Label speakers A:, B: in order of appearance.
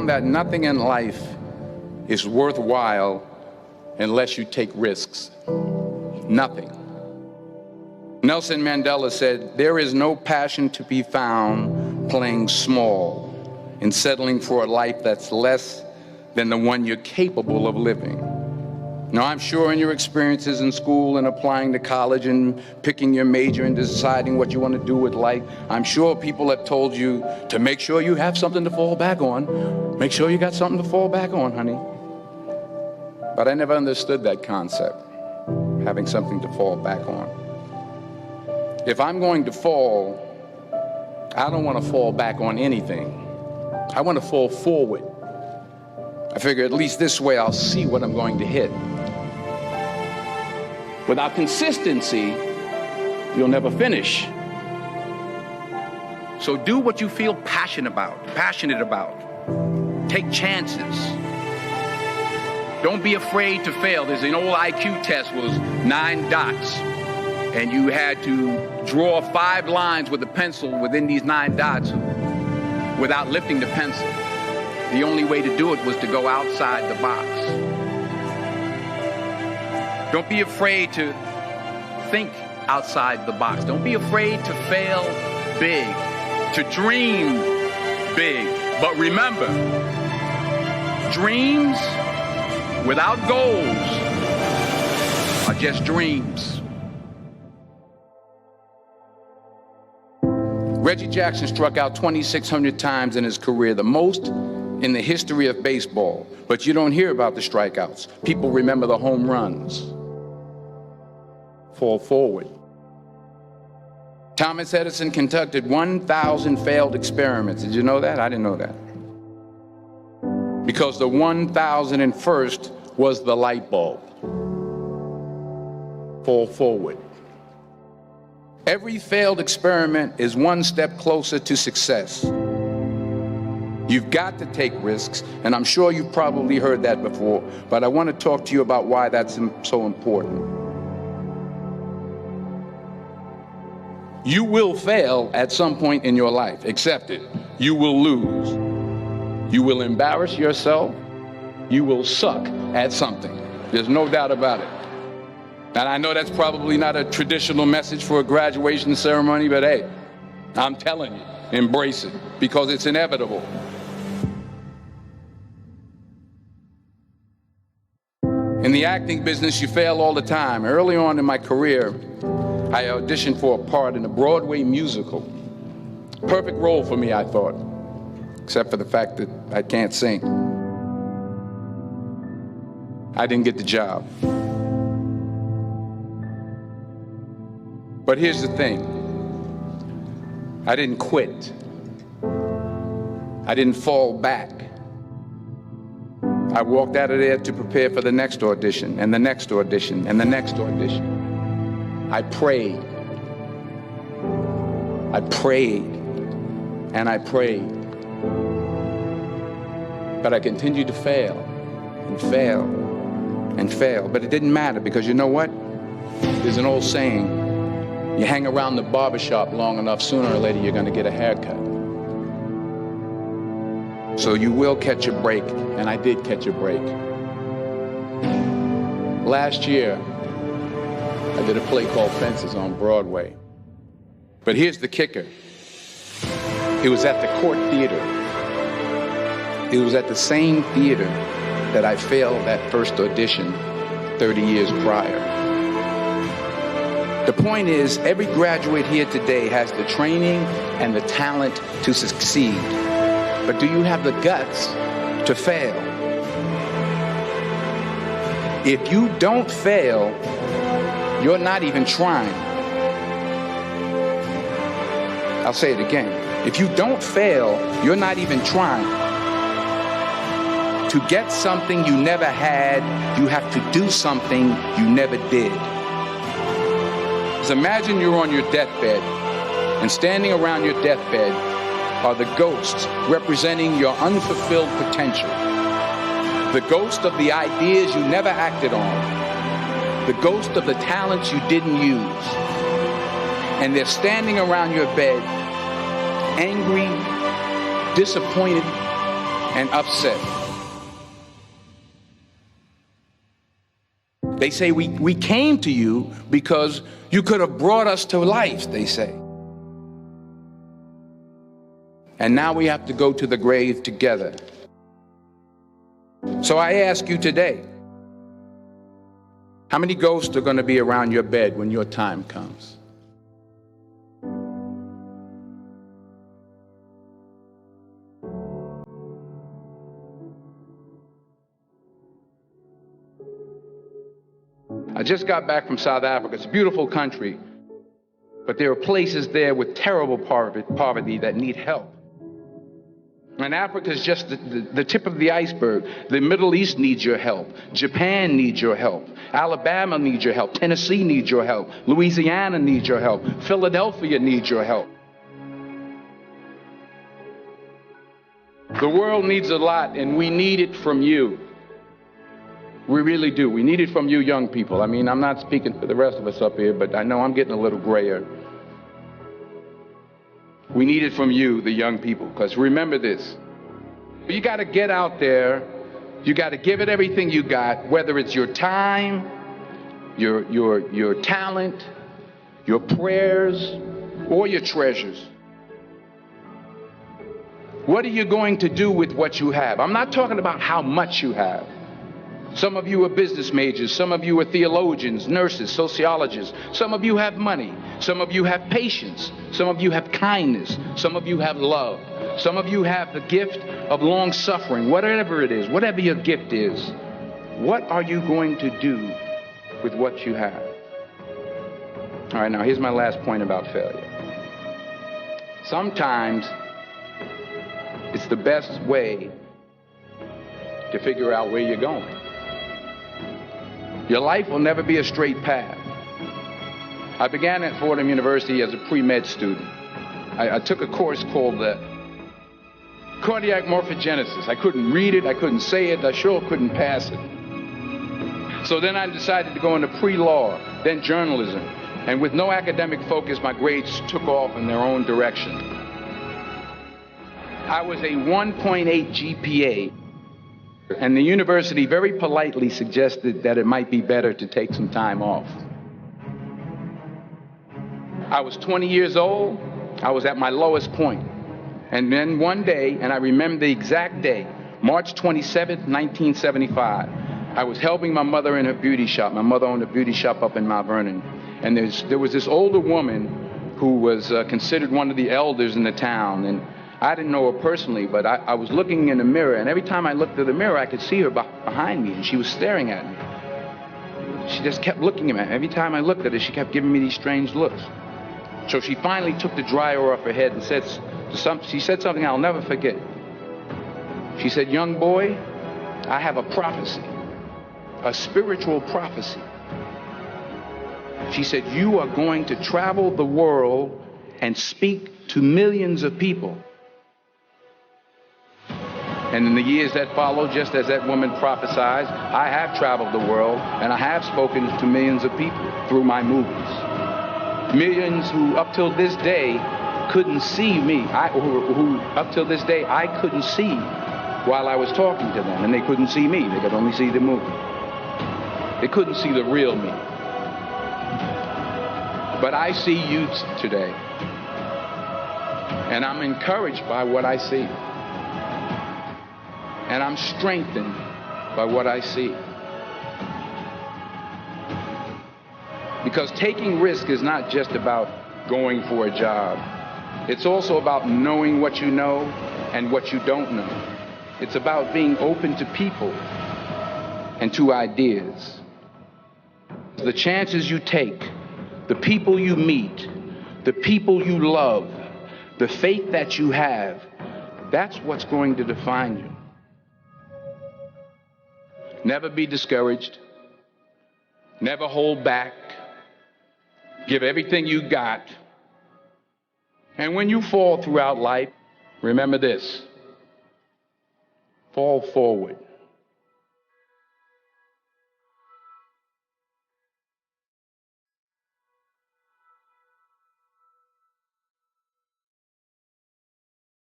A: found that nothing in life is worthwhile unless you take risks. Nothing. Nelson Mandela said, "There is no passion to be found playing small and settling for a life that's less than the one you're capable of living." Now, I'm sure in your experiences in school and applying to college and picking your major and deciding what you want to do with life, I'm sure people have told you to make sure you have something to fall back on. Make sure you got something to fall back on, honey. But I never understood that concept, having something to fall back on. If I'm going to fall, I don't want to fall back on anything. I want to fall forward. I figure at least this way I'll see what I'm going to hit. Without consistency, you'll never finish. So do what you feel passionate about. Take chances. Don't be afraid to fail. There's an old IQ test was 9 dots, and you had to draw 5 lines with a pencil within these 9 dots without lifting the pencil. The only way to do it was to go outside the box. Don't be afraid to think outside the box. Don't be afraid to fail big, to dream big. But remember, dreams without goals are just dreams. Reggie Jackson struck out 2,600 times in his career, the most in the history of baseball. But you don't hear about the strikeouts. People remember the home runs. Fall forward. Thomas Edison conducted 1,000 failed experiments. Did you know that? I didn't know that. Because the 1,001st was the light bulb. Fall forward. Every failed experiment is one step closer to success. You've got to take risks, and I'm sure you've probably heard that before, but I want to talk to you about why that's so important. You will fail at some point in your life. Accept it. You will lose. You will embarrass yourself. You will suck at something. There's no doubt about it. And I know that's probably not a traditional message for a graduation ceremony, but hey, I'm telling you, embrace it, because it's inevitable. In the acting business, you fail all the time. Early on in my career, I auditioned for a part in a Broadway musical. Perfect role for me, I thought, except for the fact that I can't sing. I didn't get the job. But here's the thing. I didn't quit. I didn't fall back. I walked out of there to prepare for the next audition, and the next audition, and the next audition. I prayed. I prayed, and I prayed. But I continued to fail, and fail, and fail. But it didn't matter, because you know what? There's an old saying, you hang around the barbershop long enough, sooner or later you're going to get a haircut. So you will catch a break, and I did catch a break. Last year, I did a play called Fences on Broadway. But here's the kicker. It was at the Court Theater. It was at the same theater that I failed that first audition 30 years prior. The point is, every graduate here today has the training and the talent to succeed. But do you have the guts to fail? If you don't fail, you're not even trying. I'll say it again. If you don't fail, you're not even trying. To get something you never had, you have to do something you never did. Just imagine you're on your deathbed, and standing around your deathbed are the ghosts representing your unfulfilled potential. The ghost of the ideas you never acted on. The ghost of the talents you didn't use. And they're standing around your bed, angry, disappointed, and upset. They say we came to you because you could have brought us to life, they say. And now we have to go to the grave together. So I ask you today, how many ghosts are going to be around your bed when your time comes? I just got back from South Africa. It's a beautiful country, but there are places there with terrible poverty that need help. And Africa is just the tip of the iceberg. The Middle East needs your help. Japan needs your help. Alabama needs your help. Tennessee needs your help. Louisiana needs your help. Philadelphia needs your help. The world needs a lot, and we need it from you. We really do. We need it from you young people. I mean, I'm not speaking for the rest of us up here, but I know I'm getting a little grayer. We need it from you, the young people, because remember this. You got to get out there. You got to give it everything you got, whether it's your time, your talent, your prayers, or your treasures. What are you going to do with what you have? I'm not talking about how much you have. Some of you are business majors. Some of you are theologians, nurses, sociologists. Some of you have money. Some of you have patience. Some of you have kindness. Some of you have love. Some of you have the gift of long suffering. Whatever it is, whatever your gift is, what are you going to do with what you have? All right, now here's my last point about failure. Sometimes it's the best way to figure out where you're going. Your life will never be a straight path. I began at Fordham University as a pre-med student. I took a course called cardiac morphogenesis. I couldn't read it, I couldn't say it, I sure couldn't pass it. So then I decided to go into pre-law, then journalism. And with no academic focus, my grades took off in their own direction. I was a 1.8 GPA. And the university very politely suggested that it might be better to take some time off. I was 20 years old. I was at my lowest point. And then one day, and I remember the exact day, March 27th, 1975, I was helping my mother in her beauty shop. My mother owned a beauty shop up in Mount Vernon. And there was this older woman who was considered one of the elders in the town. And I didn't know her personally, but I was looking in the mirror, and every time I looked at the mirror, I could see her behind me, and she was staring at me. She just kept looking at me. Every time I looked at her, she kept giving me these strange looks. So she finally took the dryer off her head and she said something I'll never forget. She said, "Young boy, I have a prophecy, a spiritual prophecy." She said, "You are going to travel the world and speak to millions of people." And in the years that followed, just as that woman prophesied, I have traveled the world and I have spoken to millions of people through my movies. Millions who up till this day couldn't see me, who up till this day I couldn't see while I was talking to them, and they couldn't see me, they could only see the movie. They couldn't see the real me. But I see you today, and I'm encouraged by what I see. And I'm strengthened by what I see. Because taking risk is not just about going for a job. It's also about knowing what you know and what you don't know. It's about being open to people and to ideas. The chances you take, the people you meet, the people you love, the faith that you have, that's what's going to define you. Never be discouraged. Never hold back. Give everything you got. And when you fall throughout life, remember this: fall forward.